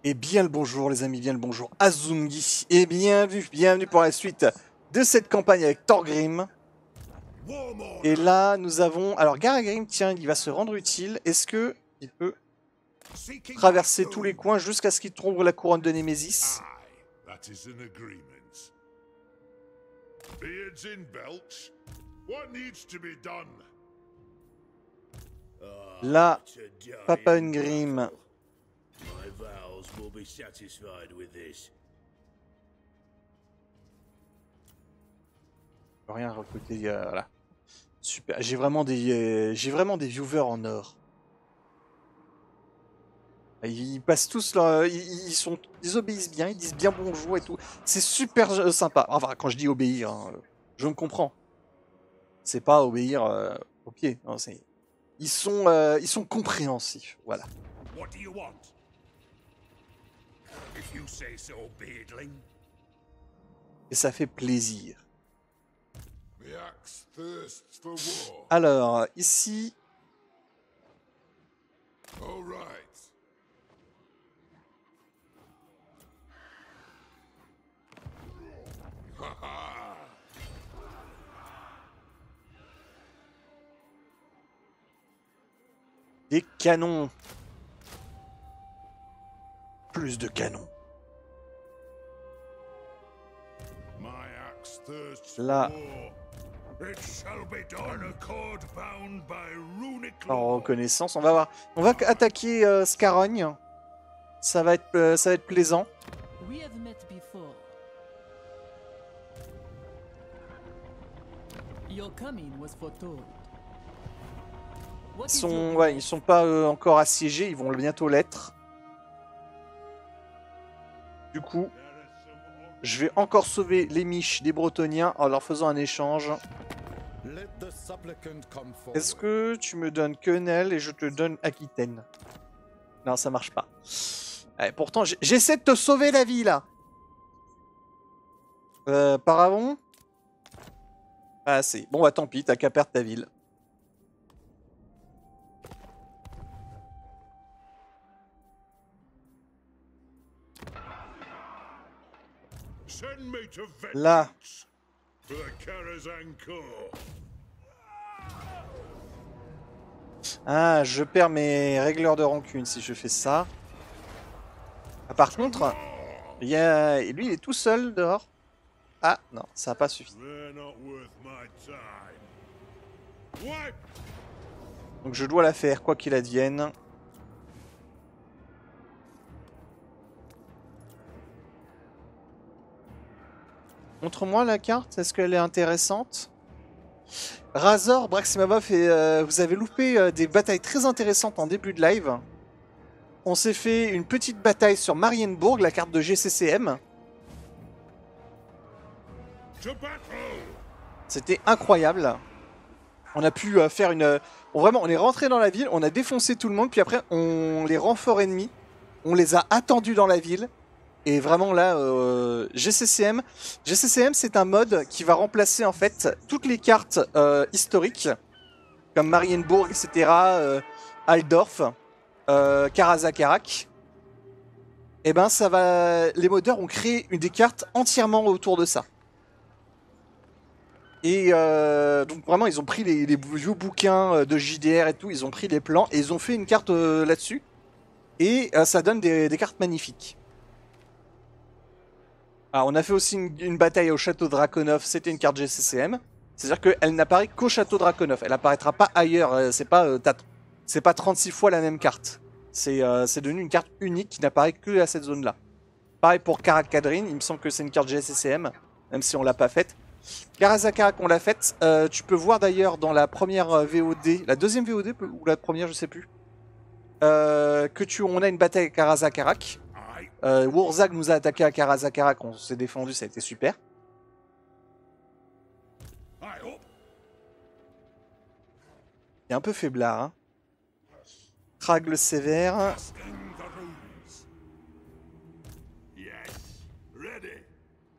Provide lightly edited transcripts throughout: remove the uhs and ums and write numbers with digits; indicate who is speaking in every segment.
Speaker 1: Et bien le bonjour les amis, bien le bonjour Azungi. Et bienvenue pour la suite de cette campagne avec Thorgrim. Et là nous avons... Alors Garagrim, tiens, il va se rendre utile. Est-ce que il peut traverser tous les coins jusqu'à ce qu'il trouve la couronne de Némésis? Là, Papa Ungrim... Rien recruter, voilà. Super, j'ai vraiment des viewers en or. Ils passent tous leur, ils obéissent bien, ils disent bien bonjour et tout. C'est super sympa. Enfin, quand je dis obéir, hein, je me comprends. C'est pas obéir au pied. Non, ils sont compréhensifs, voilà. Et ça fait plaisir. Alors, ici... Des canons. Plus de canons. Là... En reconnaissance, on va voir. On va attaquer Scarogne. Ça va être plaisant. Ils sont pas encore assiégés, ils vont bientôt l'être. Du coup, je vais encore sauver les miches des Bretoniens en leur faisant un échange. Est-ce que tu me donnes Quenelle et je te donne Aquitaine? Non, ça marche pas. Ouais, pourtant, j'essaie de te sauver la vie, là. Paravon? Ah, c'est... Bon, bah tant pis, t'as qu'à perdre ta ville. Là. Ah, je perds mes régleurs de rancune si je fais ça. Ah, par contre, lui, il est tout seul dehors. Ah, non, ça n'a pas suffi. Donc je dois la faire, quoi qu'il advienne. Montre-moi la carte, est-ce qu'elle est intéressante? Razor, Braximabov et vous avez loupé des batailles très intéressantes en début de live. On s'est fait une petite bataille sur Marienburg, la carte de GCCM. C'était incroyable. On a pu faire une... Vraiment, on est rentré dans la ville, on a défoncé tout le monde, puis après, les renforts ennemis, on les a attendus dans la ville. Et vraiment là, GCCM, c'est un mode qui va remplacer en fait toutes les cartes historiques, comme Marienburg, etc., Altdorf, Karazakarak. Et ben ça va, les modeurs ont créé des cartes entièrement autour de ça. Et donc vraiment, ils ont pris les vieux bouquins de JDR et tout, ils ont pris les plans et ils ont fait une carte là-dessus. Et ça donne des cartes magnifiques. Alors, on a fait aussi une bataille au château Draconov, c'était une carte GCCM. C'est-à-dire qu'elle n'apparaît qu'au château Draconov, elle n'apparaîtra pas ailleurs, c'est pas 36 fois la même carte. C'est devenu une carte unique qui n'apparaît que à cette zone-là. Pareil pour Karakadrin, il me semble que c'est une carte GCCM, même si on l'a pas faite. Karazakarak, on l'a faite. Tu peux voir d'ailleurs dans la première VOD, la deuxième VOD ou la première, je sais plus, on a une bataille avec Karazakarak. Wurzag nous a attaqué à Karazakarak, on s'est défendu, ça a été super. Il est un peu faiblard. Hein. Tragle sévère.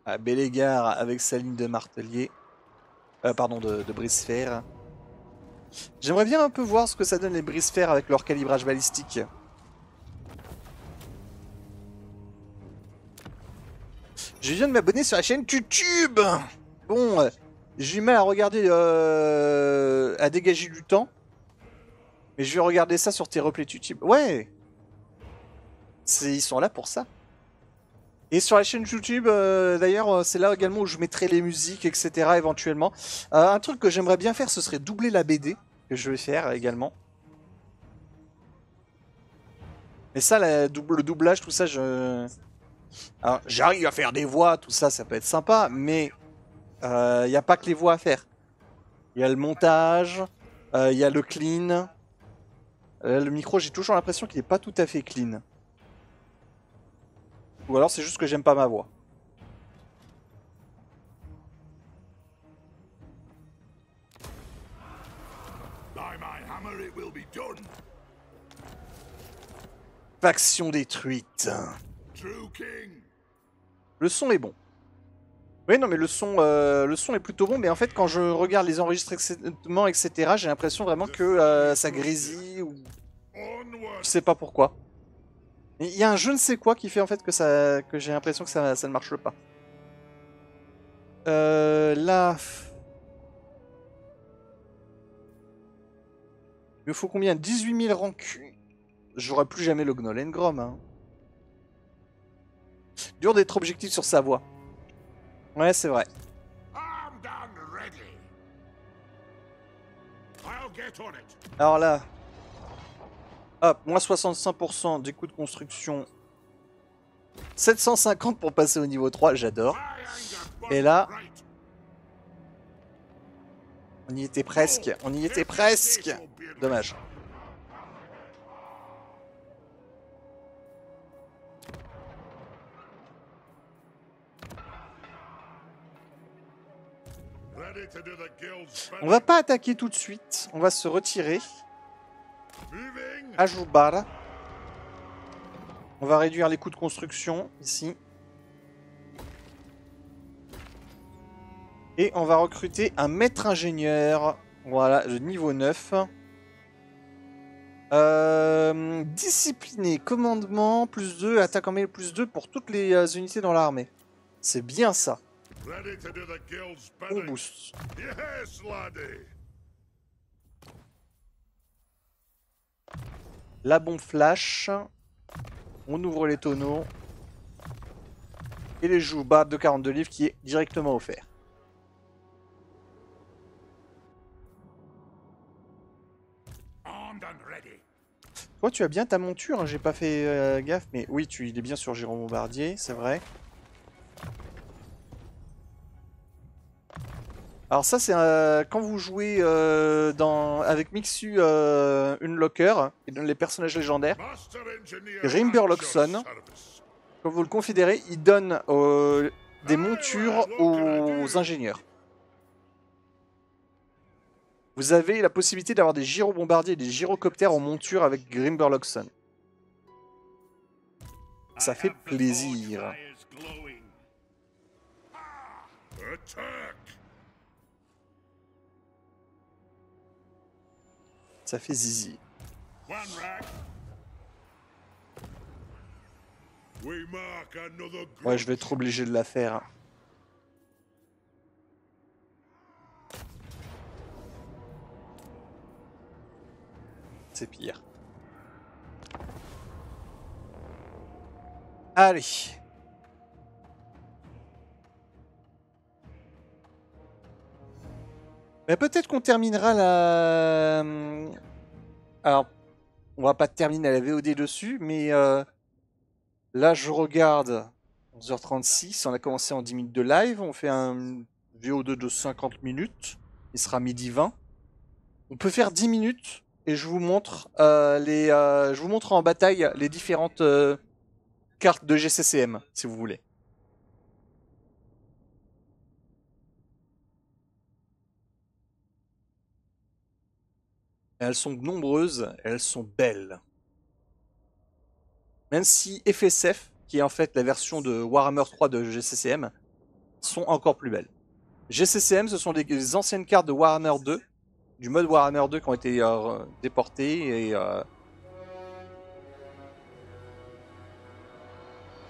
Speaker 1: Ah, Bellegar avec sa ligne de martelier. Pardon, de brise-fer. J'aimerais bien un peu voir ce que ça donne les brise-fer avec leur calibrage balistique. Je viens de m'abonner sur la chaîne YouTube. Bon, j'ai eu mal à regarder, à dégager du temps. Mais je vais regarder ça sur tes replays YouTube. Ouais, ils sont là pour ça. Et sur la chaîne YouTube, d'ailleurs, c'est là également où je mettrai les musiques, etc. éventuellement. Un truc que j'aimerais bien faire, ce serait doubler la BD, que je vais faire également. Mais ça, le doublage, tout ça, alors, j'arrive à faire des voix, tout ça, ça peut être sympa, mais il n'y a pas que les voix à faire. Il y a le montage, il y a le clean. Le micro, j'ai toujours l'impression qu'il n'est pas tout à fait clean. Ou alors c'est juste que j'aime pas ma voix. Faction détruite. Le son est bon. Oui, non, mais le son est plutôt bon. Mais en fait, quand je regarde les enregistrements, etc., j'ai l'impression vraiment que ça grésille ou... Je sais pas pourquoi. Il y a un je ne sais quoi qui fait en fait que j'ai l'impression que ça ne marche pas. Là... Il me faut combien? 18 000 rancune. J'aurai plus jamais le Gnolengrom. Hein. Dur d'être objectif sur sa voix. Ouais, c'est vrai. Alors là... Hop, moins 65% des coûts de construction. 750 pour passer au niveau 3, j'adore. Et là... On y était presque, on y était presque. Dommage. On va pas attaquer tout de suite, on va se retirer. Ajoubar. On va réduire les coûts de construction ici. Et on va recruter un maître ingénieur. Voilà, de niveau 9. Discipliné, commandement, plus 2, attaque en mêlée, plus 2 pour toutes les unités dans l'armée. C'est bien ça. On boost. La bombe flash. On ouvre les tonneaux. Et les joues bas de 42 livres qui est directement offert. Toi, tu as bien ta monture, hein, j'ai pas fait gaffe, mais oui, il est bien sur Giron Bombardier, c'est vrai. Alors ça, c'est quand vous jouez avec Mixu Unlocker, qui donne les personnages légendaires, Rimberloxon, quand vous le confédérez, il donne des montures aux ingénieurs. Vous avez la possibilité d'avoir des gyrobombardiers et des gyrocoptères en monture avec Grimberloxon. Ça fait plaisir. Ça fait zizi. Ouais, je vais être obligé de la faire. C'est pire. Allez. Mais peut-être qu'on terminera la... Alors, on va pas terminer la VOD dessus, mais là je regarde 11h36, on a commencé en 10 minutes de live, on fait un VO2 de 50 minutes, il sera midi 20. On peut faire 10 minutes et je vous montre je vous montre en bataille les différentes cartes de GCCM, si vous voulez. Elles sont nombreuses, elles sont belles. Même si FSF, qui est en fait la version de Warhammer 3 de GCCM, sont encore plus belles. GCCM, ce sont des anciennes cartes de Warhammer 2, du mode Warhammer 2 qui ont été déportées et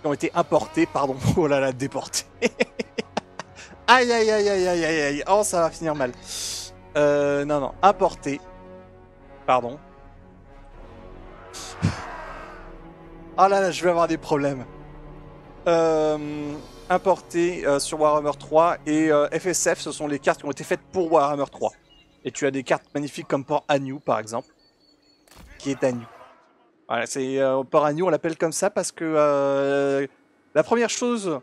Speaker 1: qui ont été importés, pardon, oh là là, déportés. Aïe aïe aïe aïe aïe aïe aïe, oh ça va finir mal. Non non, importés, pardon. Oh là là, je vais avoir des problèmes. Importés sur Warhammer 3 et FSF, ce sont les cartes qui ont été faites pour Warhammer 3. Et tu as des cartes magnifiques comme Port Agnew par exemple, qui est Agnew. Voilà, c'est Port Agnew, on l'appelle comme ça parce que la première chose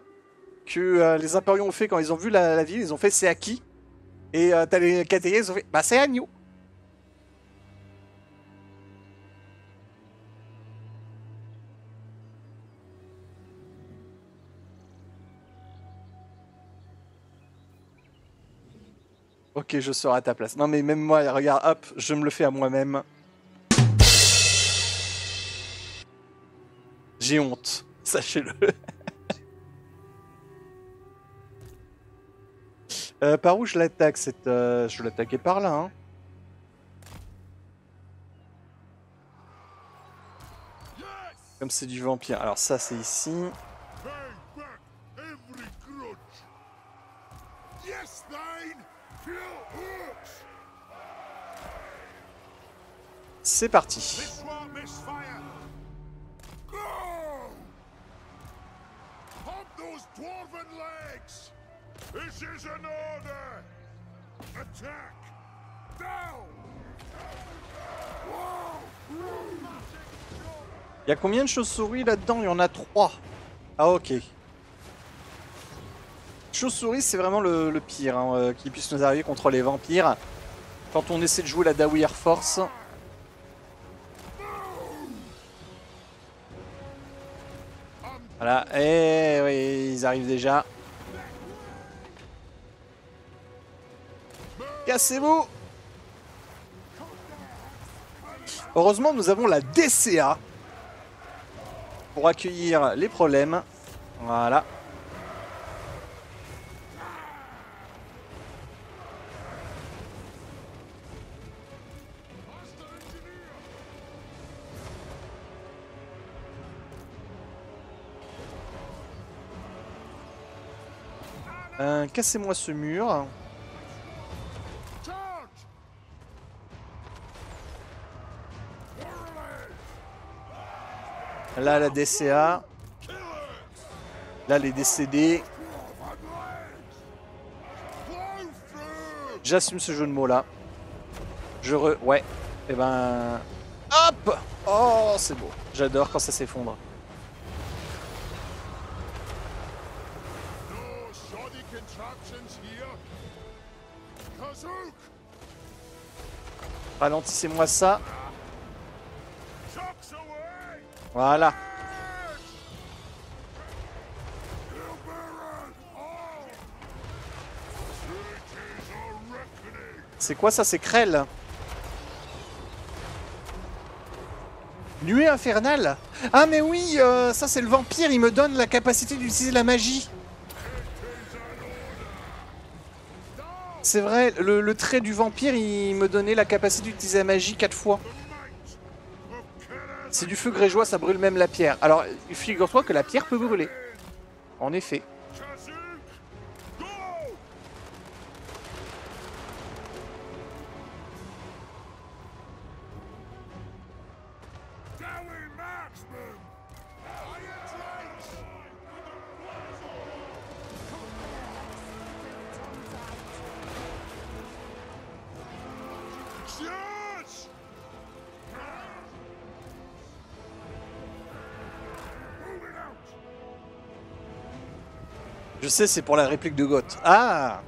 Speaker 1: que les Impériaux ont fait quand ils ont vu la ville, ils ont fait c'est acquis. Et t'as les KTI, ils ont fait bah c'est Agnew. Ok, je serai à ta place. Non mais même moi, regarde, hop, je me le fais à moi-même. J'ai honte, sachez-le. Par où je l'attaque cette... Je l'attaquais par là, hein. Comme c'est du vampire. Alors ça, c'est ici. C'est parti. Il y a combien de chauves-souris là-dedans? Il y en a 3. Ah ok. Chauve-souris, c'est vraiment le pire hein, qui puisse nous arriver contre les vampires. Quand on essaie de jouer la Dawi Air Force. Voilà, et oui, ils arrivent déjà. Cassez-vous! Heureusement, nous avons la DCA pour accueillir les problèmes. Voilà. Cassez-moi ce mur. Là, la DCA. Là, les décédés. J'assume ce jeu de mots là. Ouais. Et ben... Hop! Oh, c'est beau. J'adore quand ça s'effondre. Ralentissez-moi ça. Voilà. C'est quoi ça? C'est Krell. Nuée infernale. Ah mais oui, ça c'est le vampire, il me donne la capacité d'utiliser la magie. C'est vrai, le trait du vampire, il me donnait la capacité d'utiliser la magie 4 fois. C'est du feu grégeois, ça brûle même la pierre. Alors, figure-toi que la pierre peut brûler. En effet. Je sais, c'est pour la réplique de Goth. Ah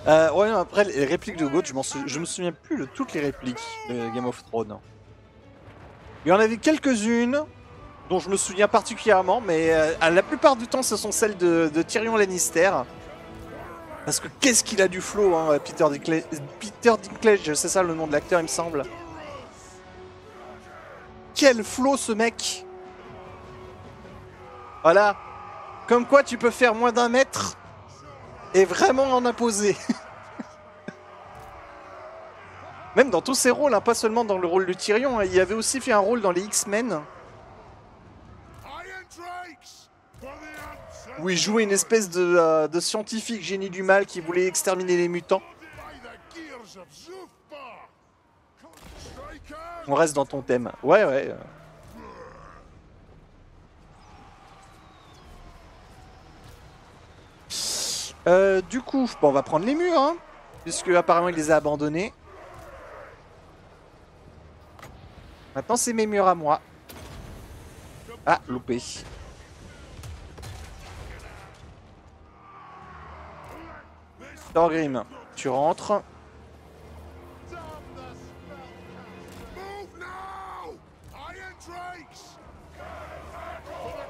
Speaker 1: ouais, non, après, les répliques de Goth, je me souviens plus de toutes les répliques de Game of Thrones. Il y en avait quelques-unes dont je me souviens particulièrement, mais la plupart du temps, ce sont celles de Tyrion Lannister. Parce que qu'est-ce qu'il a du flow, hein, Peter Dinklage, c'est ça le nom de l'acteur, il me semble. Quel flow, ce mec! Voilà. Comme quoi tu peux faire moins d'1 mètre et vraiment en imposer. Même dans tous ses rôles, hein, pas seulement dans le rôle de Tyrion, hein, il avait aussi fait un rôle dans les X-Men. où il jouait une espèce de scientifique génie du mal qui voulait exterminer les mutants. On reste dans ton thème. Ouais, ouais. Du coup, bon, on va prendre les murs, hein, puisque apparemment il les a abandonnés. Maintenant, c'est mes murs à moi. Ah, loupé. Thorgrim, tu rentres.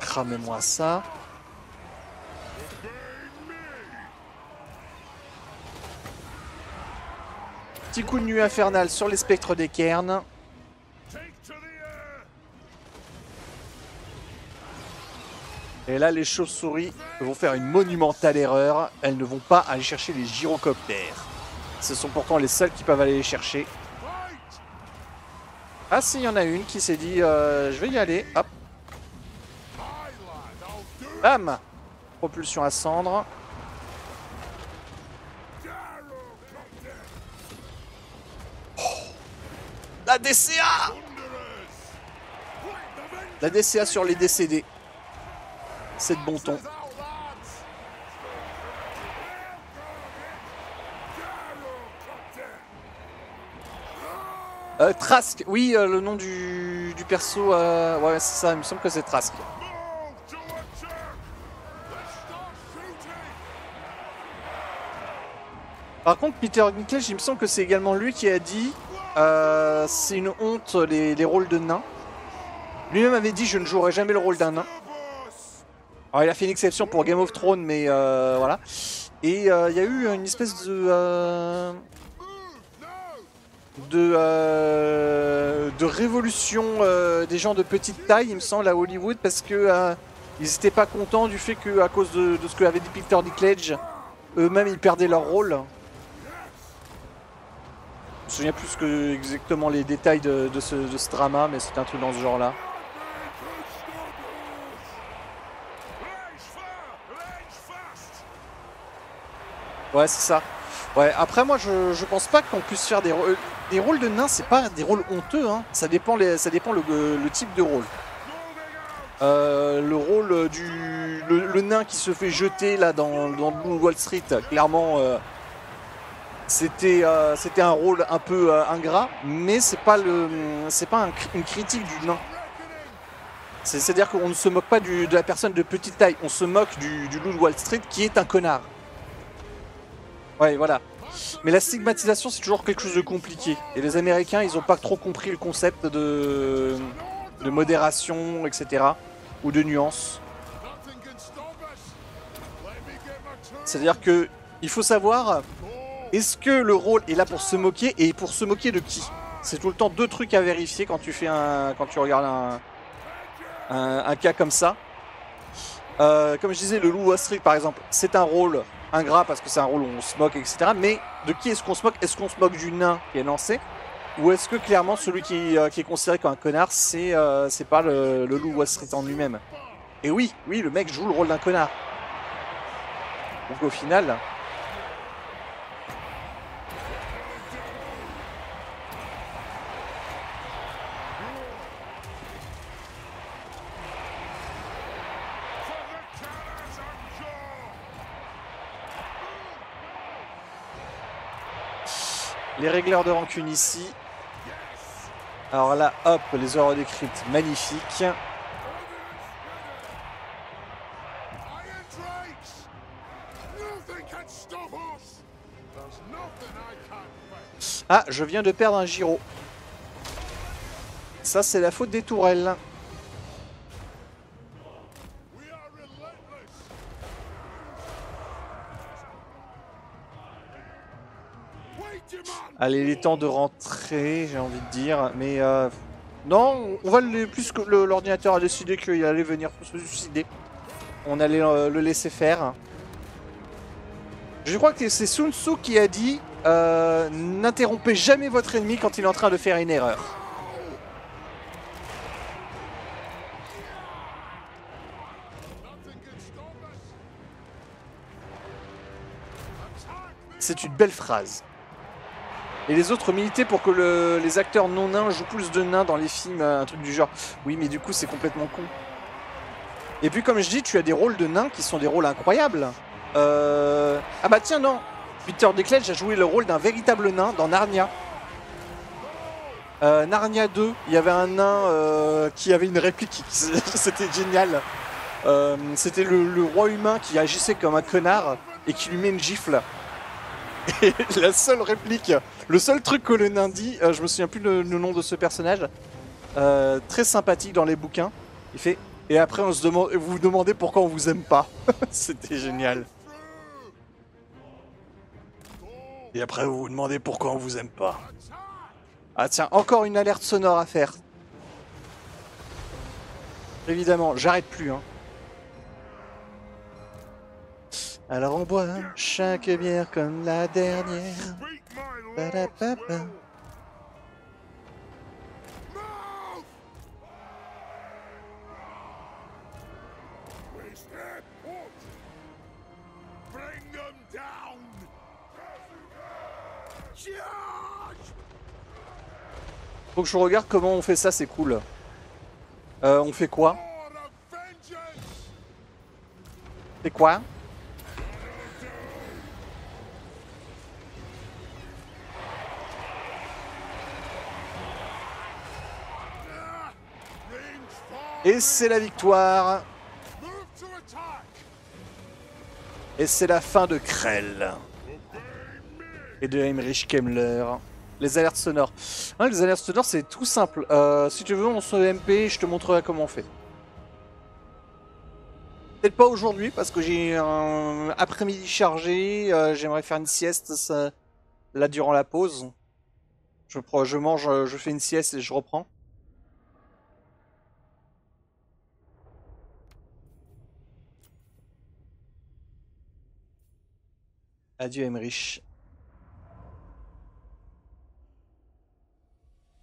Speaker 1: Cramez-moi ça. Petit coup de nuit infernal sur les spectres des cairns. Et là, les chauves-souris vont faire une monumentale erreur. Elles ne vont pas aller chercher les gyrocoptères. Ce sont pourtant les seuls qui peuvent aller les chercher. Ah si, il y en a une qui s'est dit je vais y aller. Hop. Bam. Propulsion à cendre. Oh. La DCA. La DCA sur les décédés. C'est de bon ton. Trask, oui, le nom du perso, ouais, c'est ça, il me semble que c'est Trask. Par contre, Peter Dinklage, il me semble que c'est également lui qui a dit c'est une honte les rôles de nains. Lui-même avait dit je ne jouerai jamais le rôle d'un nain. Alors il a fait une exception pour Game of Thrones, mais voilà. Et il y a eu une espèce de révolution des gens de petite taille, il me semble, à Hollywood, parce que ils n'étaient pas contents du fait qu'à cause de ce que avait dit Peter Dinklage, eux-mêmes ils perdaient leur rôle. Je me souviens plus que exactement les détails de ce drama, mais c'était un truc dans ce genre-là. Ouais, c'est ça. Ouais, après moi je pense pas qu'on puisse faire des rôles de nains, c'est pas des rôles honteux, hein. Ça dépend le type de rôle. Le rôle le nain qui se fait jeter là dans Blue Wall Street, clairement c'était un rôle un peu ingrat, mais c'est pas une critique du nain. C'est-à-dire qu'on ne se moque pas de la personne de petite taille, on se moque du loup de Wall Street qui est un connard. Ouais, voilà. Mais la stigmatisation, c'est toujours quelque chose de compliqué. Et les Américains, ils n'ont pas trop compris le concept de modération, etc. Ou de nuance. C'est-à-dire que il faut savoir, est-ce que le rôle est là pour se moquer et pour se moquer de qui? C'est tout le temps deux trucs à vérifier quand tu regardes un cas comme ça. Comme je disais, le loup Wall Street par exemple, c'est un rôle ingrat parce que c'est un rôle où on se moque, etc. Mais de qui est-ce qu'on se moque? Est-ce qu'on se moque du nain qui est lancé? Ou est-ce que clairement celui qui est considéré comme un connard, c'est pas le loup Wall Street en lui-même? Et oui, le mec joue le rôle d'un connard. Donc au final... Les régleurs de rancune ici. Alors là, hop, les horreurs décrites, magnifiques. Ah, je viens de perdre un gyro. Ça, c'est la faute des tourelles. Allez, il est temps de rentrer, j'ai envie de dire. Mais non, on va plus que l'ordinateur a décidé qu'il allait venir se suicider. On allait le laisser faire. Je crois que c'est Sun Tzu qui a dit n'interrompez jamais votre ennemi quand il est en train de faire une erreur. C'est une belle phrase. Et les autres militaient pour que les acteurs non nains jouent plus de nains dans les films, un truc du genre. Oui, mais du coup, c'est complètement con. Et puis, comme je dis, tu as des rôles de nains qui sont des rôles incroyables. Ah bah tiens, non. Peter Dinklage a joué le rôle d'un véritable nain dans Narnia. Narnia 2, il y avait un nain qui avait une réplique, c'était génial. C'était le roi humain qui agissait comme un connard et qui lui met une gifle. Et la seule réplique, le seul truc que le nain dit, je me souviens plus le nom de ce personnage, très sympathique dans les bouquins, il fait « Et après on se demande, vous vous demandez pourquoi on vous aime pas ». C'était génial. Et après vous vous demandez pourquoi on vous aime pas. Ah tiens, encore une alerte sonore à faire. Évidemment, j'arrête plus, hein. Alors on boit chaque bière comme la dernière. Ba-da-ba-ba. Faut que je regarde comment on fait ça, c'est cool. On fait quoi? C'est quoi? Et c'est la victoire. Et c'est la fin de Krell. Et de Heinrich Kemmler. Les alertes sonores. Hein, les alertes sonores, c'est tout simple. Si tu veux, on se MP, je te montrerai comment on fait. Peut-être pas aujourd'hui, parce que j'ai un après-midi chargé. J'aimerais faire une sieste là durant la pause. Je mange, je fais une sieste et je reprends. Adieu Heinrich.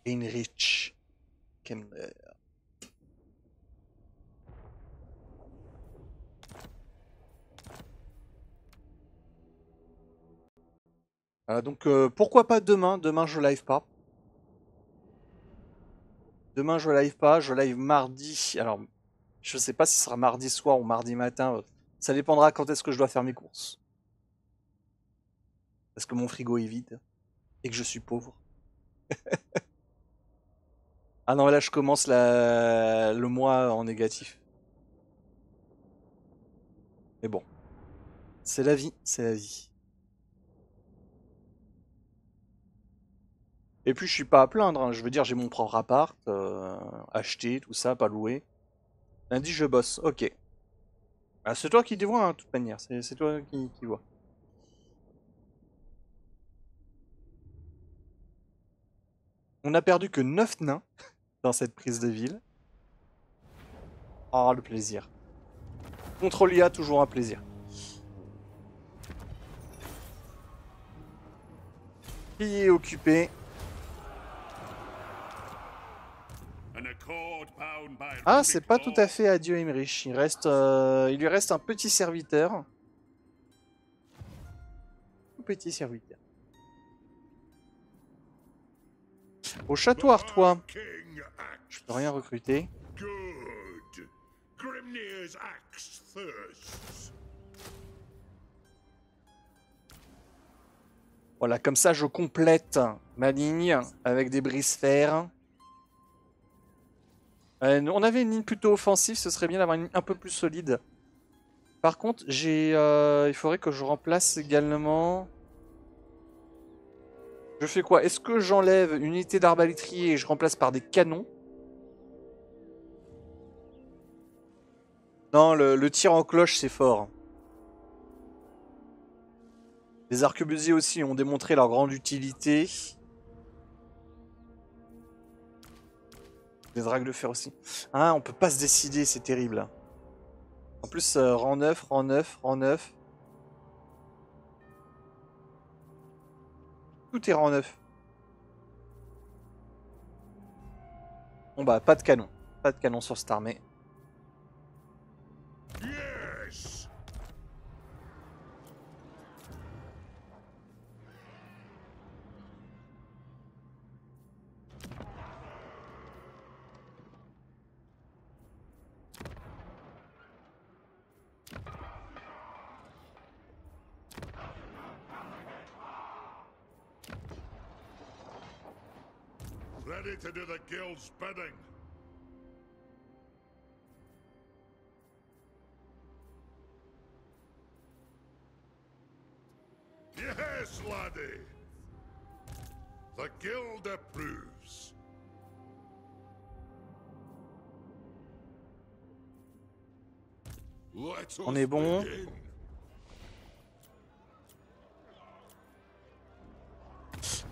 Speaker 1: Heinrich Kemmler. Donc pourquoi pas demain? Demain je live pas. Demain je live pas, je live mardi. Alors je sais pas si ce sera mardi soir ou mardi matin. Ça dépendra quand est-ce que je dois faire mes courses. Parce que mon frigo est vide et que je suis pauvre. Ah non, là je commence le mois en négatif. Mais bon, c'est la vie, c'est la vie. Et puis je suis pas à plaindre, hein. Je veux dire j'ai mon propre appart, acheté, tout ça, pas loué. Lundi je bosse, ok. Ah, c'est toi qui te vois, hein, de toute manière, c'est toi qui vois. On a perdu que 9 nains dans cette prise de ville. Oh, le plaisir. Contre l'IA, toujours un plaisir. Qui est occupé? Ah, c'est pas tout à fait adieu Heinrich. Il lui reste un petit serviteur. Un petit serviteur. Au château Artois. Je peux rien recruter. Voilà, comme ça je complète ma ligne avec des brise-fer. On avait une ligne plutôt offensive, ce serait bien d'avoir une ligne un peu plus solide. Par contre, il faudrait que je remplace également... Je fais quoi? Est-ce que j'enlève une unité d'arbalétrier et je remplace par des canons? Non, le tir en cloche, c'est fort. Les arquebusiers aussi ont démontré leur grande utilité. Les dragues de fer aussi. Ah, on peut pas se décider, c'est terrible. En plus, rang 9, rang 9, rang 9. Tout est rang 9. Bon bah, pas de canon. Pas de canon sur cette armée.
Speaker 2: Ready to do the guild's bidding. Yes, laddie. The guild approves. Let
Speaker 1: On
Speaker 2: us
Speaker 1: est bon.
Speaker 2: begin.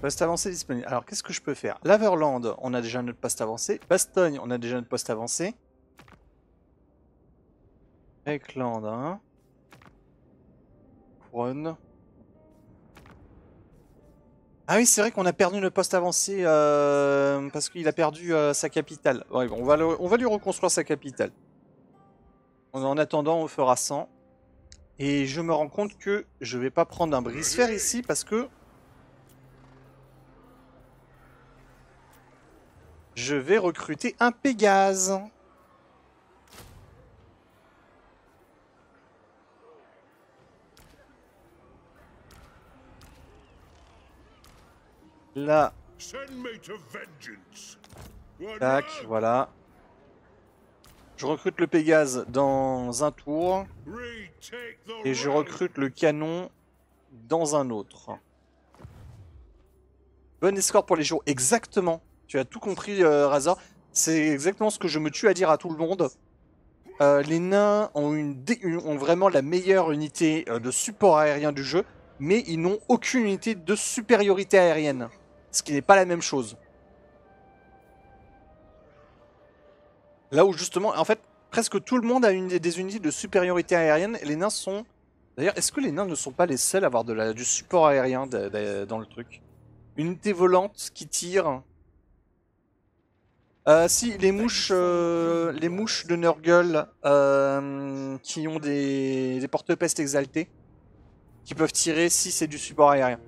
Speaker 1: Poste avancé disponible. Alors, qu'est-ce que je peux faire? Laverland, on a déjà notre poste avancé. Bastogne, on a déjà notre poste avancé. Ekland, hein. Couronne. Ah oui, c'est vrai qu'on a perdu notre poste avancé parce qu'il a perdu sa capitale. Ouais, bon, on va lui reconstruire sa capitale. En attendant, on fera 100. Et je me rends compte que je vais pas prendre un brise-fer ici parce que je vais recruter un Pégase. Là,
Speaker 2: Send me to vengeance.
Speaker 1: tac, voilà. Je recrute le Pégase dans un tour
Speaker 2: Retake the
Speaker 1: et je
Speaker 2: road.
Speaker 1: recrute le canon dans un autre. Bonne escorte pour les jours. Exactement. Tu as tout compris, Razor. C'est exactement ce que je me tue à dire à tout le monde. Les nains ont vraiment la meilleure unité de support aérien du jeu, mais ils n'ont aucune unité de supériorité aérienne. Ce qui n'est pas la même chose. Là où justement, en fait, presque tout le monde a des unités de supériorité aérienne. Et les nains sont... D'ailleurs, est-ce que les nains ne sont pas les seuls à avoir du support aérien dans le truc? Unité volante qui tire... si, les mouches de Nurgle qui ont des porte-pestes exaltés, qui peuvent tirer si c'est du support aérien.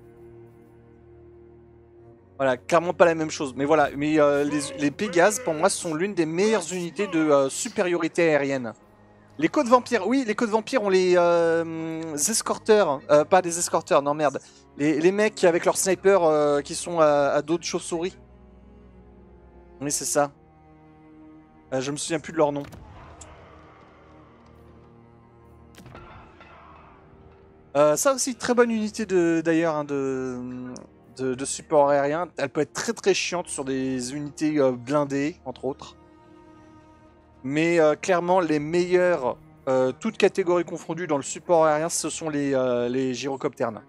Speaker 1: Voilà, clairement pas la même chose. Mais voilà, mais les Pégases, pour moi, sont l'une des meilleures unités de supériorité aérienne. Les Côtes Vampires, oui, les Côtes Vampires ont les escorteurs, pas des escorteurs, non merde. Les mecs avec leurs snipers qui sont à dos de chauve-souris. Oui, c'est ça. Je me souviens plus de leur nom. Ça aussi, très bonne unité d'ailleurs hein, de support aérien. Elle peut être très très chiante sur des unités blindées, entre autres. Mais clairement, les meilleurs, toutes catégories confondues dans le support aérien, ce sont les gyrocoptères nains.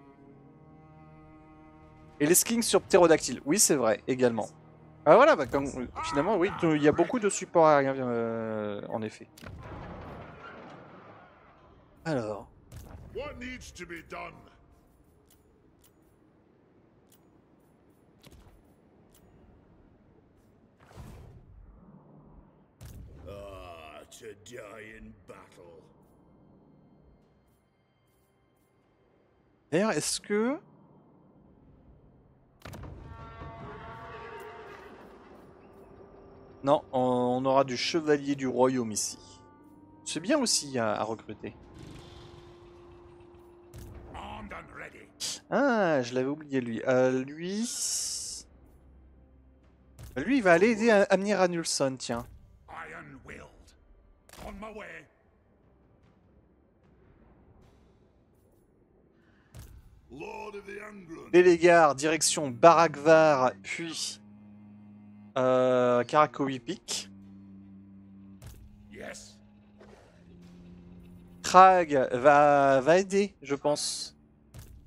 Speaker 1: Et les slings sur ptérodactyle. Oui, c'est vrai, également. Ah voilà, bah, finalement, oui, il y a beaucoup de support aérien, en effet. Alors...
Speaker 2: What needs to be done? Ah, to die in battle.
Speaker 1: D'ailleurs, est-ce que... Non, on aura du chevalier du royaume ici. C'est bien aussi à recruter.
Speaker 2: Armed and ready.
Speaker 1: Ah, je l'avais oublié lui. Lui, il va aller aider Amnir Ranulson, tiens.
Speaker 2: Iron-willed. On my way. Lord of the Angrun.
Speaker 1: Bélégar, direction Barakvar, puis Karakowipik.
Speaker 2: Yes.
Speaker 1: Krag va aider, je pense.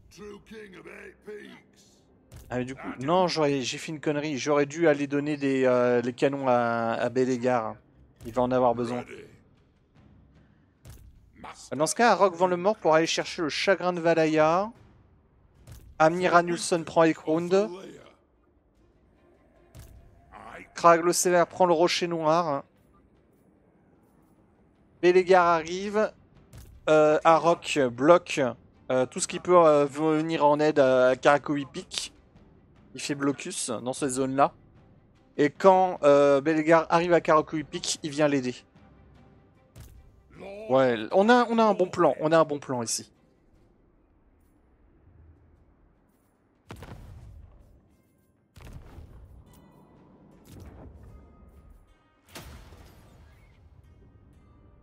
Speaker 2: True king of 8 peaks.
Speaker 1: Ah, mais du coup, non, j'ai fait une connerie. J'aurais dû aller donner les canons à Bélégar. Il va en avoir besoin.
Speaker 2: Ready.
Speaker 1: Dans ce cas, Rock vend le mort pour aller chercher le chagrin de Valaya. Amnir Ranulson prend Ekrund.
Speaker 2: Leia. I
Speaker 1: Krag le sévère prend le rocher noir. Bélégar arrive. Arok bloque tout ce qui peut venir en aide à Karakowipik. Il fait blocus dans cette zone-là. Et quand Bélégar arrive à Karakowipik, il vient l'aider.
Speaker 2: Lord.
Speaker 1: Ouais, on a un bon plan. On a un bon plan ici.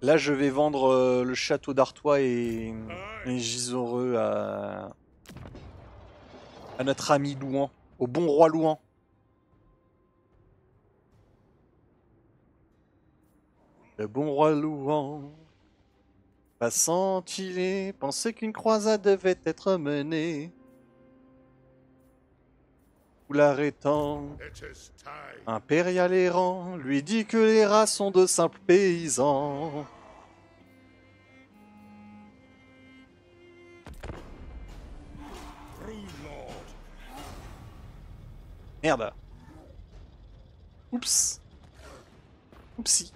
Speaker 1: Là, je vais vendre le château d'Artois et Gisors à notre ami Louan, au bon roi Louan. Le bon roi Louan, passant il est, pensait qu'une croisade devait être menée. Ou l'arrêtant,
Speaker 2: It is time.
Speaker 1: impérial errant, lui dit que les rats sont de simples paysans.
Speaker 2: True lord.
Speaker 1: Merde. Oups. Oupsie.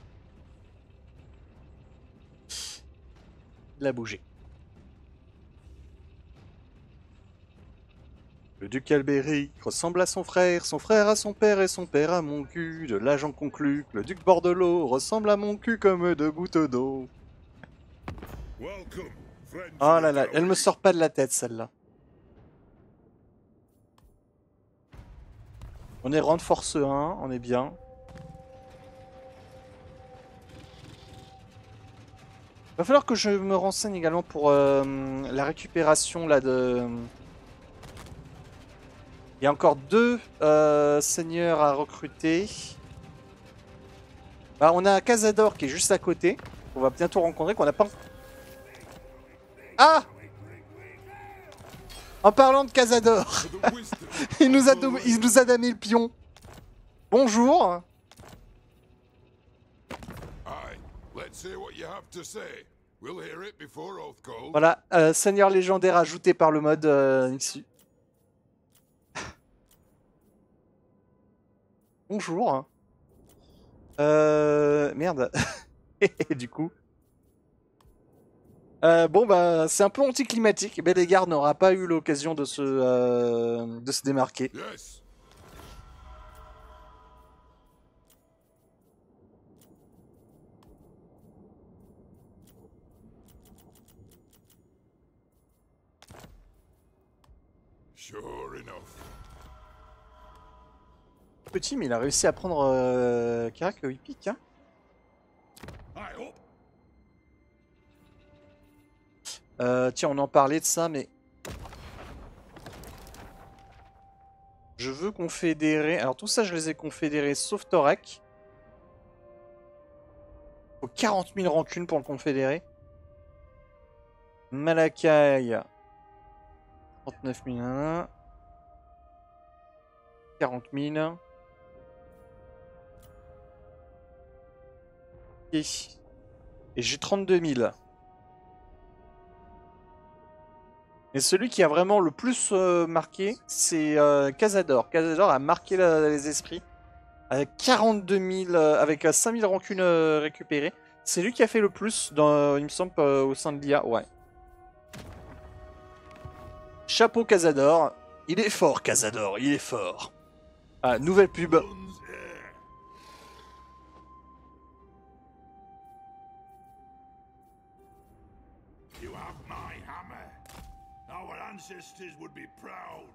Speaker 1: Il a bougé. Le duc Albéric ressemble à son frère à son père et son père à mon cul. De là j'en conclus que le duc Bordelot ressemble à mon cul comme deux gouttes d'eau.
Speaker 2: Welcome, friends.
Speaker 1: Oh là là, elle me sort pas de la tête celle-là. On est rang de force 1, on est bien. Va falloir que je me renseigne également pour la récupération là de... Il y a encore 2 seigneurs à recruter. Bah, on a Cazador qui est juste à côté. On va bientôt rencontrer qu'on n'a pas... Ah! En parlant de Cazador, il nous a damé le pion. Bonjour.
Speaker 2: Aye, let's hear what you have to say. We'll hear it before oath call.
Speaker 1: Voilà, seigneur légendaire ajouté par le mode Nixu. Bonjour. Merde. Et du coup. Bon bah c'est un peu anticlimatique. Bellegarde n'aura pas eu l'occasion de se démarquer.
Speaker 2: Yes. Sure enough.
Speaker 1: Petit, mais il a réussi à prendre Karak il pique. Hein.
Speaker 2: Aye, up.
Speaker 1: Tiens, on en parlait de ça, mais je veux confédérer. Alors tout ça, je les ai confédérés, sauf Torak. Faut 40 000 rancunes pour le confédérer. Malakai, 39 000. 40 000. Et j'ai 32 000. Et celui qui a vraiment le plus marqué, c'est Cazador. Cazador a marqué les esprits. Avec 42 000, avec 5 000 rancunes récupérées. C'est lui qui a fait le plus, il me semble, au sein de l'IA. Ouais. Chapeau Cazador. Il est fort, Cazador. Il est fort. Ah, nouvelle pub.
Speaker 2: Guns air. You have my hammer. Our ancestors would be proud.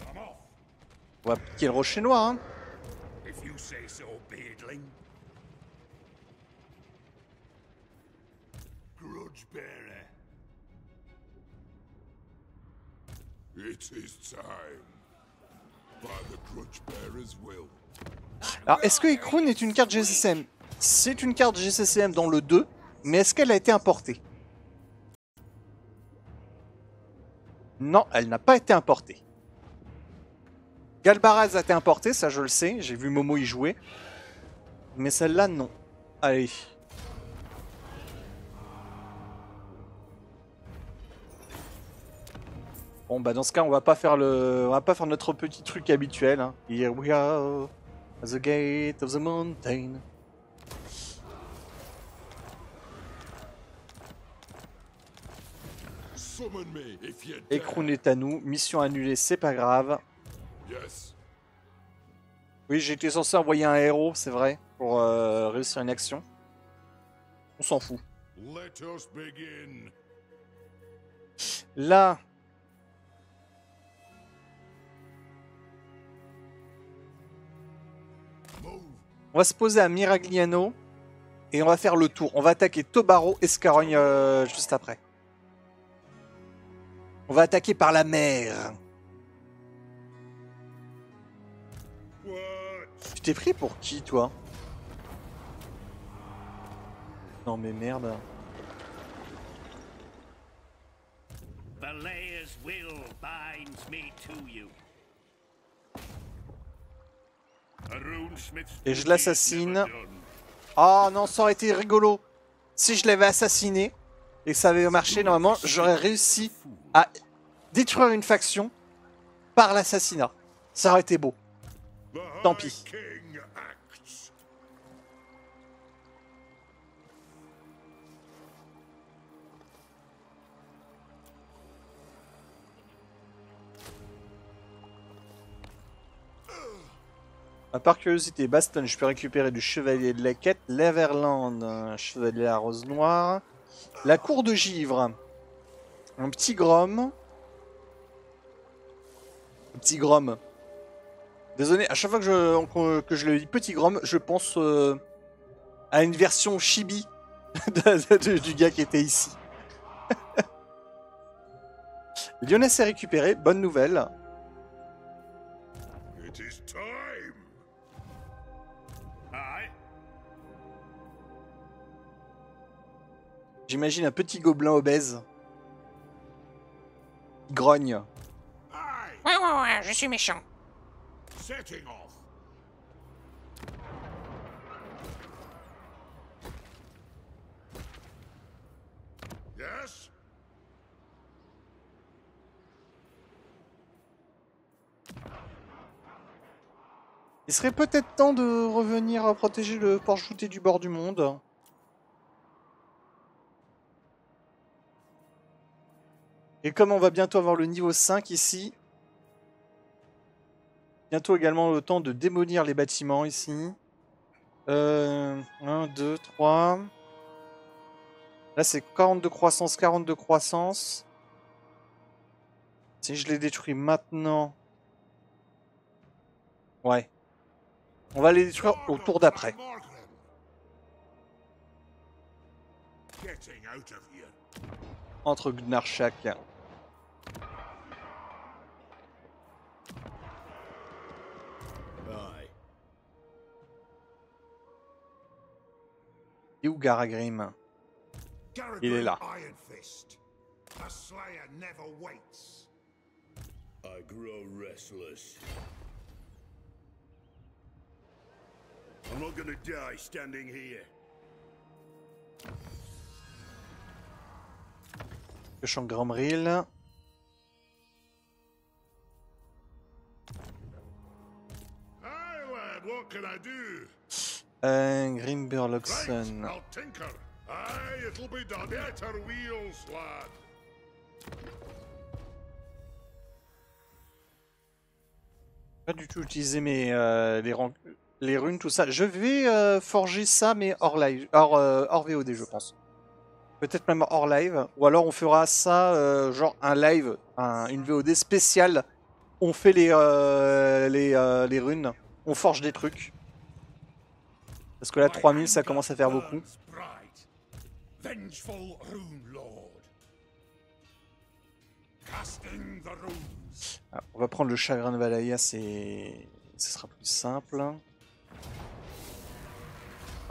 Speaker 2: I'm off.
Speaker 1: On va piquer le rocher noir, hein.
Speaker 2: If you say so, beardling. Grudge bearer. It is time. By the grudge bearer's will.
Speaker 1: Alors, est-ce que Ekrun est une carte GCCM? C'est une carte GCCM dans le 2, mais est-ce qu'elle a été importée? Non, elle n'a pas été importée. Galbaraz a été importée, ça je le sais, j'ai vu Momo y jouer. Mais celle-là, non. Allez. Bon bah dans ce cas, on va pas faire notre petit truc habituel. Hein. Here we are, at the gate of the mountain.
Speaker 2: Summon me if you
Speaker 1: Ekrun
Speaker 2: dare.
Speaker 1: est à nous, mission annulée, c'est pas grave.
Speaker 2: Yes.
Speaker 1: Oui, j'étais censé envoyer un héros, c'est vrai, pour réussir une action. On s'en fout.
Speaker 2: Let us begin.
Speaker 1: Là, On va se poser à Miragliano. Et on va faire le tour. On va attaquer Tobaro et Scarogne juste après. On va attaquer par la mer. Tu t'es pris pour qui, toi? Non mais merde.
Speaker 3: Valea's will binds me to you.
Speaker 1: Et je l'assassine. Oh non, ça aurait été rigolo. Si je l'avais assassiné et que ça avait marché, normalement, j'aurais réussi à détruire une faction par l'assassinat. Ça aurait été beau. Tant pis. Par curiosité, Baston, je peux récupérer du chevalier de la quête, l'Everland, chevalier à rose noire, la cour de givre, un petit grom. Petit grom. Désolé, à chaque fois que je le dis petit grom, je pense à une version chibi du gars qui était ici. Lyonès est récupéré, bonne nouvelle. J'imagine un petit gobelin obèse. Il grogne.
Speaker 4: Ouais, je suis méchant.
Speaker 2: Setting off. Yes?
Speaker 1: Il serait peut-être temps de revenir à protéger le port-jouté du bord du monde. Et comme on va bientôt avoir le niveau 5 ici, bientôt également le temps de démolir les bâtiments ici. 1, 2, 3. Là c'est 40 de croissance, 40 de croissance. Si je les détruis maintenant... Ouais. On va les détruire au tour d'après. Entre Gnarchak. Et où Garagrim? Il est là.
Speaker 3: I grow restless. I'm not gonna die standing here.
Speaker 1: Le champ Gromril.
Speaker 2: Aye, lad, what can I do?
Speaker 1: Grimburloxen.
Speaker 2: I'll tinker. Aye, it'll be done. Get our wheels, lad.
Speaker 1: Pas du tout utiliser mes les runes, tout ça. Je vais forger ça, mais hors live, hors VOD, je pense. Peut-être même hors live. Ou alors on fera ça, genre un live, une VOD spéciale. On fait les runes. On forge des trucs. Parce que là, 3000, ça commence à faire beaucoup.
Speaker 2: Vengeful Rune Lord. Casting the runes.
Speaker 1: Alors, on va prendre le chagrin de Valaya, ce sera plus simple.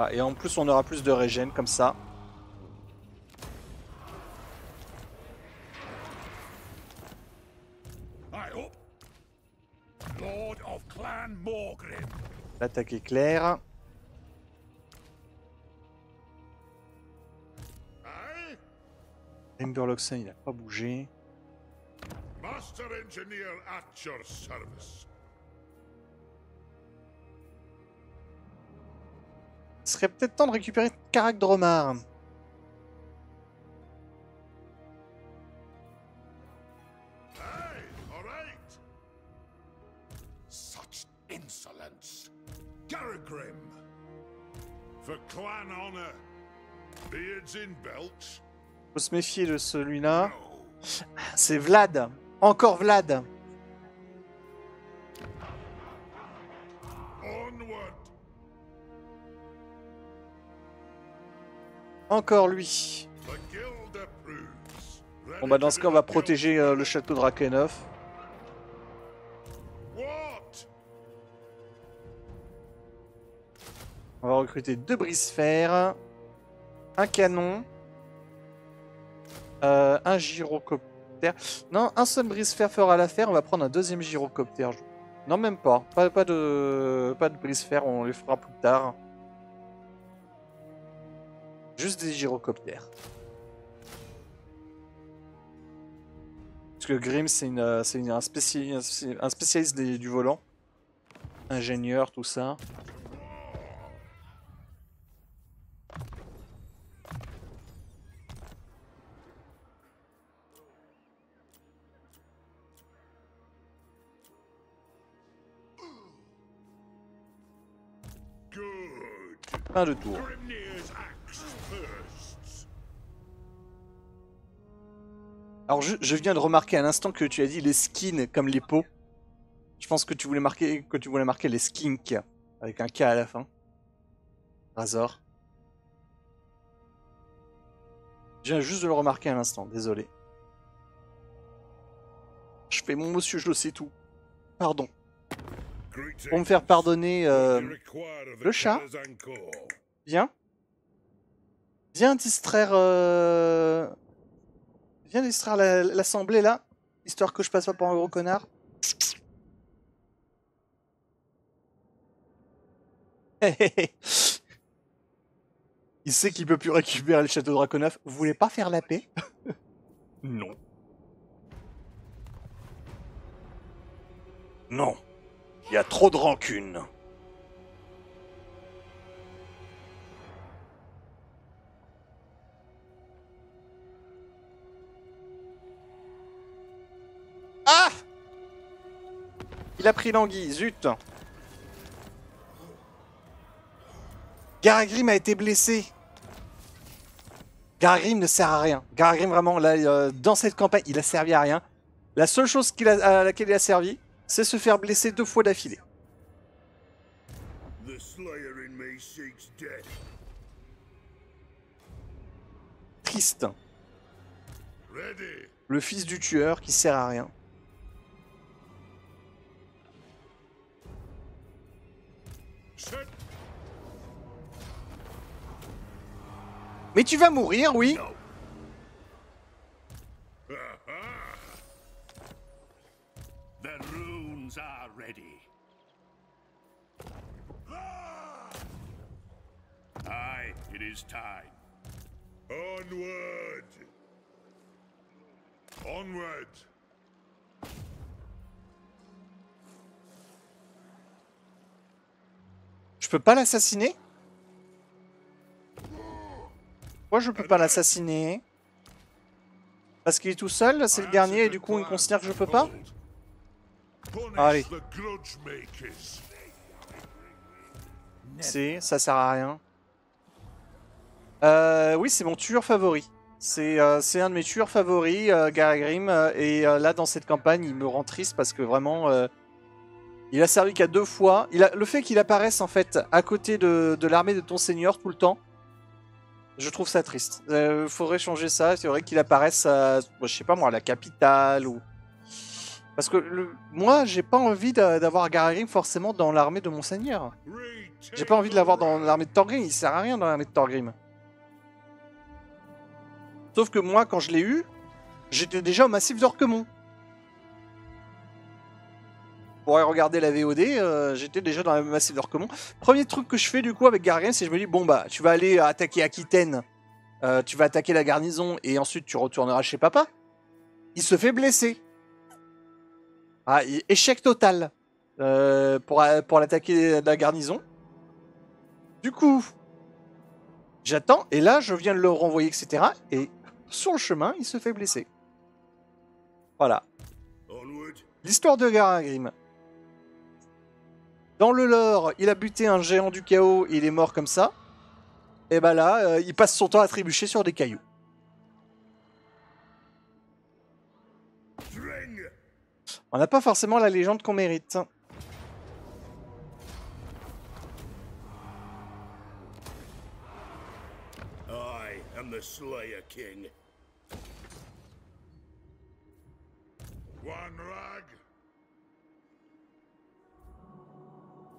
Speaker 1: Ah, et en plus, on aura plus de régène comme ça.
Speaker 2: Lord of Clan Morgrim.
Speaker 1: L'attaque est claire. Grimburloxen, il n'a pas bougé.
Speaker 2: Master Engineer at your service.
Speaker 1: Il serait peut-être temps de récupérer Karak Dromar.
Speaker 2: Aye, all right. Such insolence. Garagrim. For clan honor. Beards in belts.
Speaker 1: Faut se méfier de celui-là.
Speaker 2: No.
Speaker 1: C'est Vlad. Encore Vlad.
Speaker 2: Onward.
Speaker 1: Encore lui.
Speaker 3: The guild approves.
Speaker 1: Bon bah dans ce cas on va protéger le château de Drakenov.
Speaker 3: What?
Speaker 1: On va recruter 2 brise-fer, un canon, un gyrocoptère. Non, un seul brise-fer fera l'affaire, on va prendre un deuxième gyrocoptère. Non, même pas. Pas de brise-fer, on les fera plus tard. Juste des gyrocoptères. Parce que Grim, c'est un spécialiste du volant. Ingénieur, tout ça.
Speaker 3: Good.
Speaker 1: Fin de tour.
Speaker 3: Grimnir's axe firsts.
Speaker 1: Alors je viens de remarquer à l'instant que tu as dit les skins comme les pots. Je pense que tu voulais marquer les skinks avec un K à la fin. Razor. Je viens juste de le remarquer à l'instant, désolé. Je fais mon monsieur, je le sais tout. Pardon. Pour me faire pardonner, le chat. Viens. Viens distraire, viens distraire l'assemblée là, histoire que je passe pas pour un gros connard. Il sait qu'il peut plus récupérer le château de Drakenov. Vous voulez pas faire la paix? Non. Non. Il y a trop de rancune. Ah! Il a pris l'anguille, zut. Garagrim a été blessé. Garagrim ne sert à rien. Garagrim, vraiment, là, dans cette campagne, il a servi à rien. La seule chose à laquelle il a servi, c'est se faire blesser 2 fois d'affilée.
Speaker 3: The slayer in me seeks death.
Speaker 1: Triste.
Speaker 3: Ready.
Speaker 1: Le fils du tueur qui sert à rien.
Speaker 3: Set.
Speaker 1: Mais tu vas mourir, oui.
Speaker 3: No. The runes are ready. Aye, it is time. Onward! Onward!
Speaker 1: Je peux pas l'assassiner? Moi, je peux pas l'assassiner. Parce qu'il est tout seul, c'est le dernier, et du coup, il considère que je peux pas? Allez. Si, ça sert à rien. Oui, c'est mon tueur favori. C'est un de mes tueurs favoris, Garagrim. Et là, dans cette campagne, il me rend triste parce que vraiment... il a servi qu'à 2 fois. Le fait qu'il apparaisse, en fait, à côté de l'armée de ton seigneur tout le temps, je trouve ça triste. Faudrait changer ça. C'est vrai qu'il apparaisse à, je sais pas moi, à la capitale ou... Parce que moi, j'ai pas envie d'avoir Garagrim forcément dans l'armée de mon seigneur. J'ai pas envie de l'avoir dans l'armée de Thorgrim. Il sert à rien dans l'armée de Thorgrim. Sauf que moi, quand je l'ai eu, j'étais déjà au massif d'Orquemont. Pour regarder la VOD, j'étais déjà dans le massif d'Orquemont. Premier truc que je fais du coup avec Garagrim, c'est que je me dis, bon bah, tu vas aller attaquer Aquitaine, tu vas attaquer la garnison, et ensuite tu retourneras chez papa. Il se fait blesser. Ah, échec total pour l'attaquer la garnison. Du coup, j'attends, et là, je viens de le renvoyer, etc. Et sur le chemin, il se fait blesser. Voilà. L'histoire de Garagrim. Dans le lore, il a buté un géant du chaos, et il est mort comme ça. Et bah là, il passe son temps à trébucher sur des cailloux. On n'a pas forcément la légende qu'on mérite.
Speaker 3: Aye, am the Slayer King. One rag.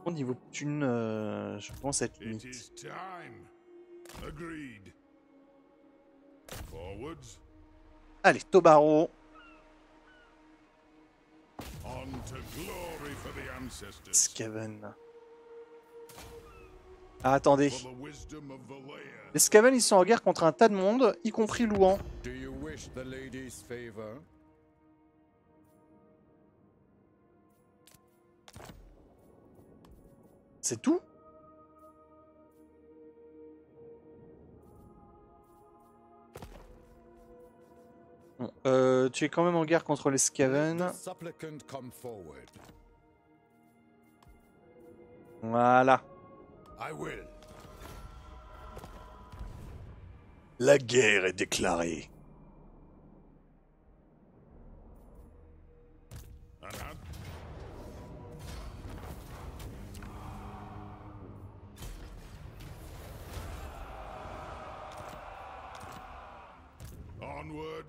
Speaker 1: Au niveau thune, je commence à être
Speaker 2: It
Speaker 1: limite.
Speaker 2: is time. Agreed. Forwards.
Speaker 1: Allez, Tobaro.
Speaker 2: On to glory for the ancestors.
Speaker 1: Skaven. Ah, attendez.
Speaker 2: For the wisdom of Valea.
Speaker 1: Les Skaven, ils sont en guerre contre un tas de monde, y compris Louan.
Speaker 5: Do you wish the lady's favor?
Speaker 1: C'est tout? Bon, tu es quand même en guerre contre les Skaven.
Speaker 5: The supplicant come forward.
Speaker 1: Voilà.
Speaker 2: I will.
Speaker 1: La guerre est déclarée.
Speaker 2: Anad. Onward.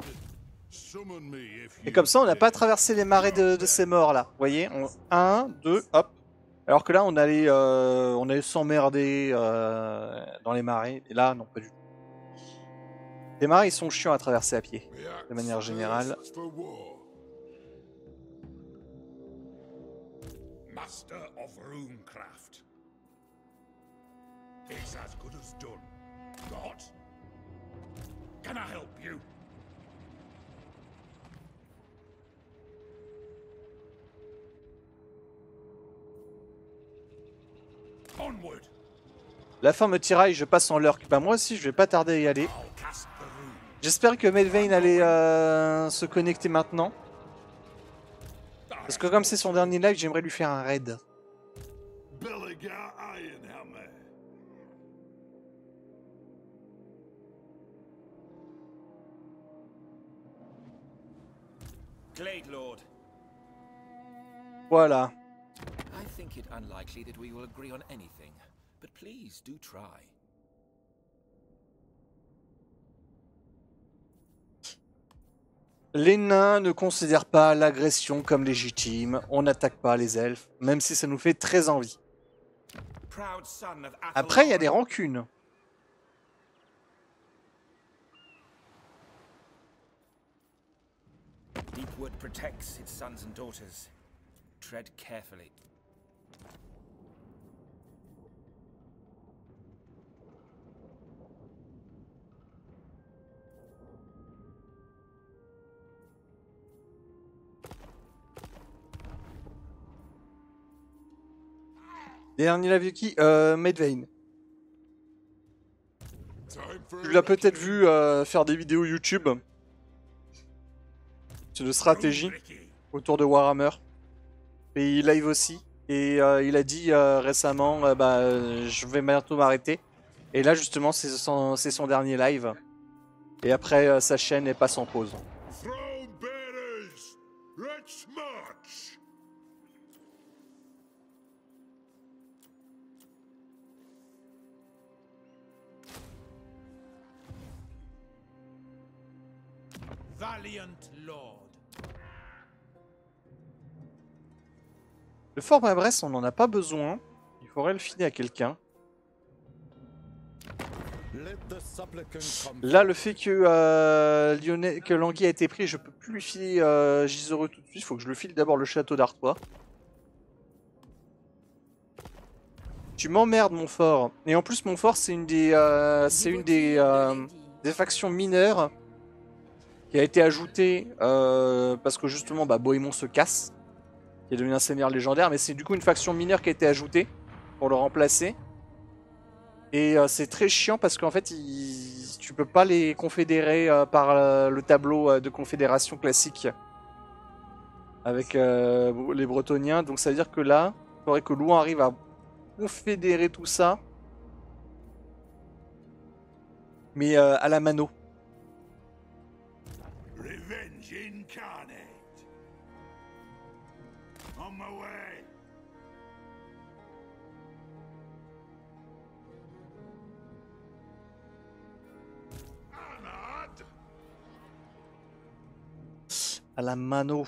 Speaker 2: Summon me if you
Speaker 1: Et comme ça, on n'a pas
Speaker 2: dare.
Speaker 1: traversé les marais de ces morts là. Vous voyez, 1, 2, hop. Alors que là, on allait s'emmerder dans les marais. Et là, non, pas du tout. Les marais, ils sont chiants à traverser à pied,
Speaker 2: The
Speaker 1: de manière
Speaker 2: axe
Speaker 1: générale.
Speaker 2: first for war.
Speaker 3: Master of runecraft. It's as good as done. God? Can I help you? Onward.
Speaker 1: La fin me tiraille, je passe en lurk. Bah moi aussi, je vais pas tarder à y aller.
Speaker 3: I'll cast the rune.
Speaker 1: J'espère que Medvayne allait se connecter maintenant. Parce que comme c'est son dernier live, j'aimerais lui faire un raid.
Speaker 3: Belligar Ironhammer.
Speaker 6: Glade Lord,
Speaker 1: Voilà.
Speaker 6: I think it unlikely that we will agree on anything, but please do try.
Speaker 1: Les nains ne considèrent pas l'agression comme légitime. On n'attaque pas les elfes, même si ça nous fait très envie.
Speaker 6: Proud son of
Speaker 1: Après, il y a des
Speaker 6: Athel-
Speaker 1: rancunes.
Speaker 6: Deepwood protects its sons and daughters. Tread carefully.
Speaker 1: Dernier live de qui Medvayne.
Speaker 2: Time for
Speaker 1: Tu l'as peut-être vu faire des vidéos YouTube. C'est de stratégie autour de Warhammer. Et il live aussi. Et il a dit récemment, je vais bientôt m'arrêter. Et là justement, c'est son dernier live. Et après, sa chaîne est passe en pause.
Speaker 2: Throne bearers, let's march.
Speaker 7: Valiant Lord.
Speaker 1: Le fort Bray-Bresse, on n'en a pas besoin. Il faudrait le filer à quelqu'un.
Speaker 5: Let the supplicant come
Speaker 1: Là, le fait que, que Langui a été pris, je peux plus lui filer Gisoreux tout de suite. Il faut que je le file d'abord le château d'Artois. Tu m'emmerdes, mon fort. Et en plus, mon fort, c'est une des factions mineures qui a été ajoutée parce que justement, Bohémond se casse, qui est devenu un seigneur légendaire, mais c'est du coup une faction mineure qui a été ajoutée pour le remplacer. Et c'est très chiant parce qu'en fait, tu peux pas les confédérer par le tableau de confédération classique avec les Bretoniens. Donc ça veut dire que là, il faudrait que Louan arrive à confédérer tout ça, mais à la mano.
Speaker 3: Revenge incarnate. On my way.
Speaker 1: À la mano.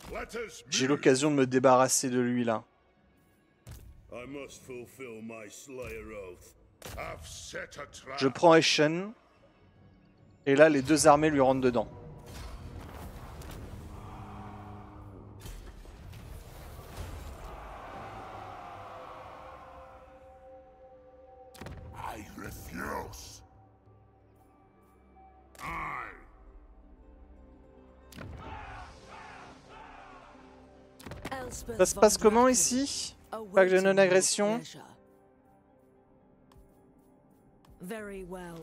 Speaker 3: Let us
Speaker 1: J'ai
Speaker 3: move.
Speaker 1: l'occasion de me débarrasser de lui là.
Speaker 3: I must fulfill my Slayer oath. I've set a trap.
Speaker 1: Je prends Eshen. Et là, les deux armées lui rentrent dedans.
Speaker 2: I refuse. I.
Speaker 1: Ça se passe comment ici? Pacte de non-agression.
Speaker 8: Very well.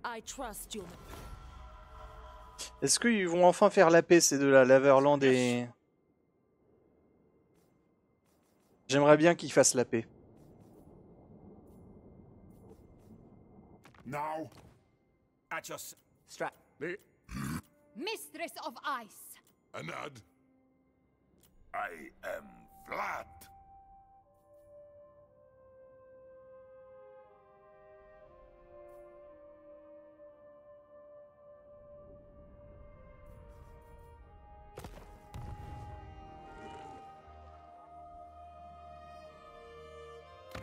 Speaker 8: I trust you.
Speaker 1: Est-ce qu'ils vont enfin faire la paix, ces deux-là, Laverland et... J'aimerais bien qu'ils fassent la paix.
Speaker 2: Now.
Speaker 6: At your strap.
Speaker 9: Mistress of Ice.
Speaker 2: Anad. I am Vlad.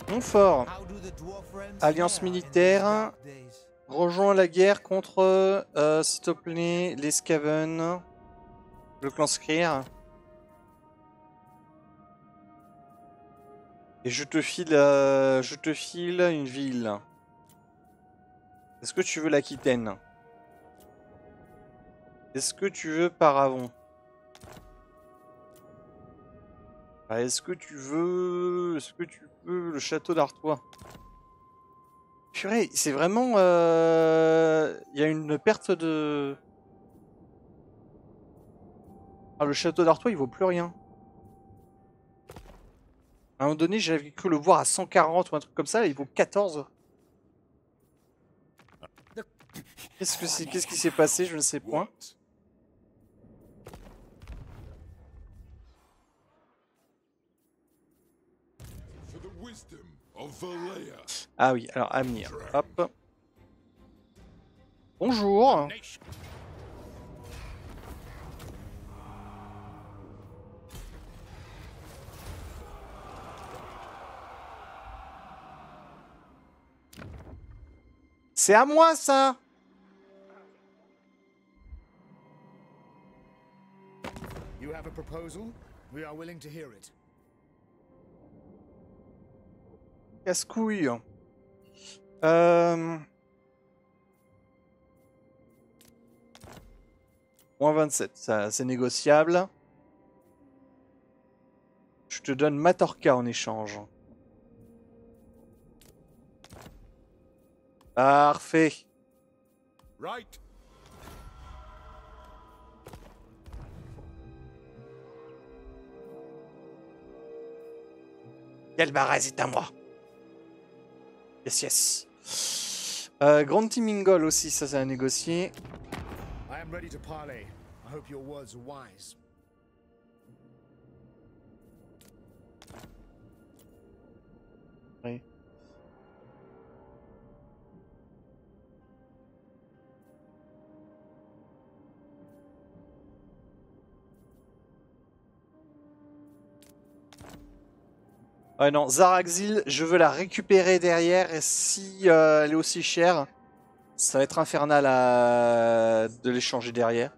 Speaker 1: Montfort. Alliance militaire. Rejoins la guerre contre, s'il te plaît, les Skaven. Le clan Skryr. Et je te file une ville. Est-ce que tu veux l'Aquitaine? Est-ce que tu veux Paravon? Est-ce que tu veux le château d'Artois? Purée, c'est vraiment... Il y a une perte de... Ah, le château d'Artois, il vaut plus rien. À un moment donné, j'avais cru le voir à 140 ou un truc comme ça, il vaut 14. Qu'est-ce qui s'est passé? Je ne sais point.
Speaker 2: For the wisdom of Valea.
Speaker 1: Ah oui, alors Amir, hop. Bonjour. C'est à moi ça.
Speaker 10: You have a proposal? We are willing to hear it.
Speaker 1: Casse-couille. Moins 27, ça c'est négociable. Je te donne Matorka en échange. Parfait.
Speaker 2: Right.
Speaker 1: Galbaraz est à moi. Yes, yes. Grand Timingol aussi, ça c'est à négocier.
Speaker 10: I am ready to parley. I hope your words are wise.
Speaker 1: Oui. Ouais non, Zaraxil, je veux la récupérer derrière et si elle est aussi chère, ça va être infernal de l'échanger derrière.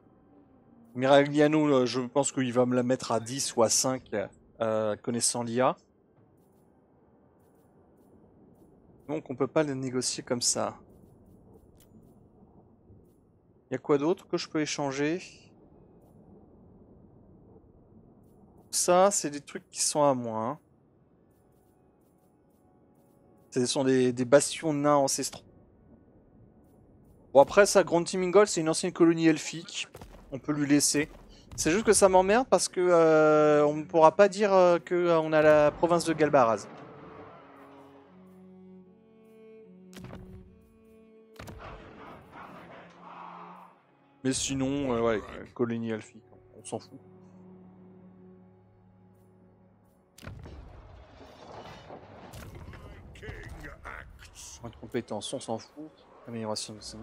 Speaker 1: Miragliano, je pense qu'il va me la mettre à 10 ou à 5, connaissant l'IA. Donc on peut pas les négocier comme ça. Il y a quoi d'autre que je peux échanger? Ça, c'est des trucs qui sont à moi. Hein. Ce sont des bastions nains ancestraux. Bon après ça, Grand Timingol, c'est une ancienne colonie elfique. On peut lui laisser. C'est juste que ça m'emmerde parce que on ne pourra pas dire qu'on a la province de Galbaraz. Mais sinon, ouais, colonie elfique, on s'en fout.
Speaker 3: facts.
Speaker 1: Point de compétence, on s'en fout. Amélioration de son...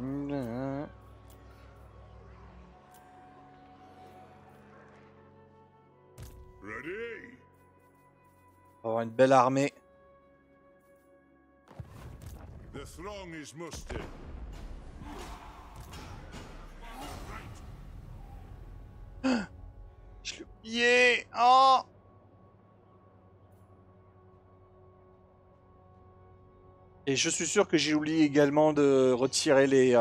Speaker 3: Ready?
Speaker 1: On va avoir une belle armée.
Speaker 3: The throng is mustered.
Speaker 1: Je l'ai oublié. Oh. Et je suis sûr que j'ai oublié également de retirer les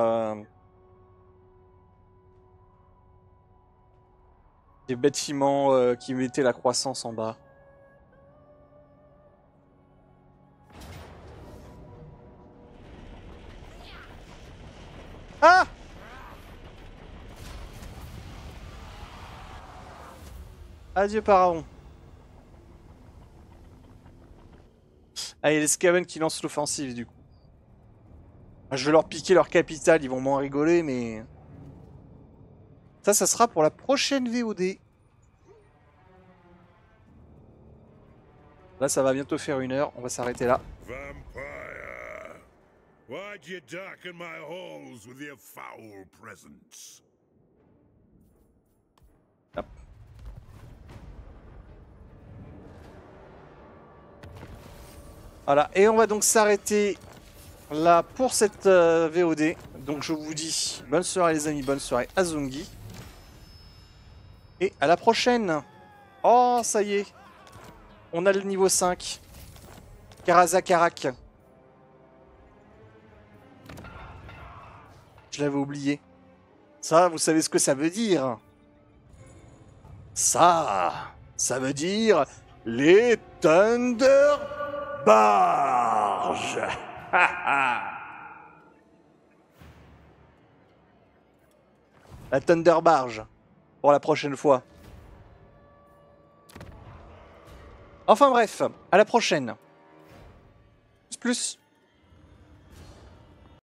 Speaker 1: bâtiments qui mettaient la croissance en bas. Ah! Adieu, Pharaon. Ah, il y a les Skaven qui lancent l'offensive, du coup. Je vais leur piquer leur capitale, ils vont moins rigoler, mais... Ça sera pour la prochaine VOD. Là, ça va bientôt faire 1 heure, on va s'arrêter là.
Speaker 3: Vampire! Why'd you darken my halls with your foul presence?
Speaker 1: Hop. Voilà, et on va donc s'arrêter là pour cette VOD. Donc je vous dis bonne soirée les amis, bonne soirée à Zungi. Et à la prochaine. Oh, ça y est. On a le niveau 5. Karazakarak. Je l'avais oublié. Ça, vous savez ce que ça veut dire? Ça veut dire les Thunder Barge. La Thunder Barge. Pour la prochaine fois. Enfin bref, à la prochaine. Plus.